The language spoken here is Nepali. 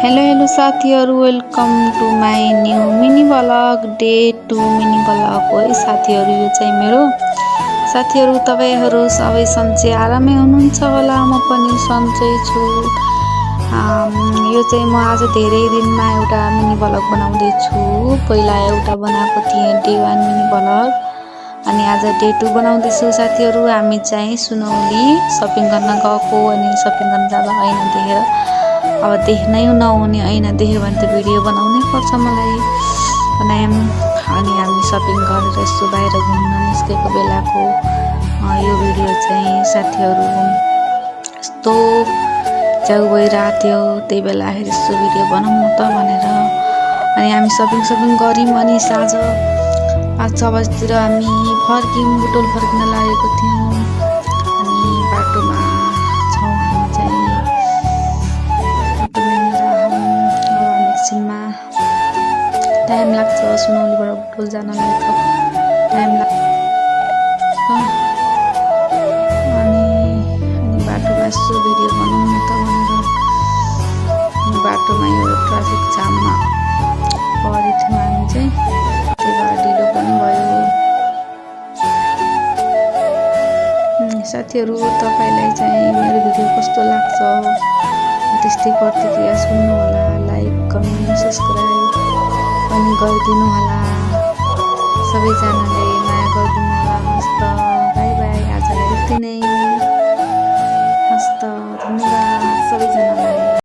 हेलो साथीहरु, welcome to my new mini blog day 2 mini blog हो है साथीहरु। यो चाहिँ मेरो साथीहरु, तपाईहरु सबै सन्चै आरामै हुनुहुन्छ होला, म पनि सन्चै छु। यो चाहिँ म आज धेरै दिनमा एउटा मिनी ब्लग बनाउँदै छु। पहिला एउटा बनाएको थिएँ डे 1 मिनी ब्लग, अनि आज डे 2 बनाउँदै छु साथीहरु। हामी चाहिँ सुनौली शपिङ गर्न गएको, अनि शपिङ गर्न जाँदा ऐना देखेर अब देख्नै नहुने, ऐना देख्यो भने त भिडियो बनाउनै पर्छ मलाई बनायौं। अनि हामी शपिङ गरेर यसो बाहिर घुम्न निस्केको बेलाको यो भिडियो चाहिँ साथीहरु। यस्तो च्याउ भइरहेको थियो, त्यही बेला यसो भिडियो बनाउँ त भनेर अनि हामी शपिङ गर्यौं। अनि साँझ 5-6 बजेतिर हामी फर्क्यौं, बुटोल फर्किन लागेको थियौं। अनि बाटोमा छौं हामी चाहिँ टाइम लाग्छ सुनौलीबाट बुटोल जानलाई, त टाइम लाग्छ। अनि बाटोमा यसो भिडियो बनाउनु त भनेर बाटोमा यो ट्राफिक जाममा परेको थियौँ हामी चाहिँ, त्यही भएर ढिलो पनि भयो। साथीहरु, तपाईलाई चाहिँ मेरो भिडियो कस्तो लाग्छ त्यस्तै प्रतिक्रिया सुन्नु होला, लाइक कमेन्ट सब्स्क्राइब पनि गरिदिनु होला। सबैजनाले माया गरिदिनु होला। हस्त बाई बाई, आजलाई यति नै। हस्त, धन्यवाद।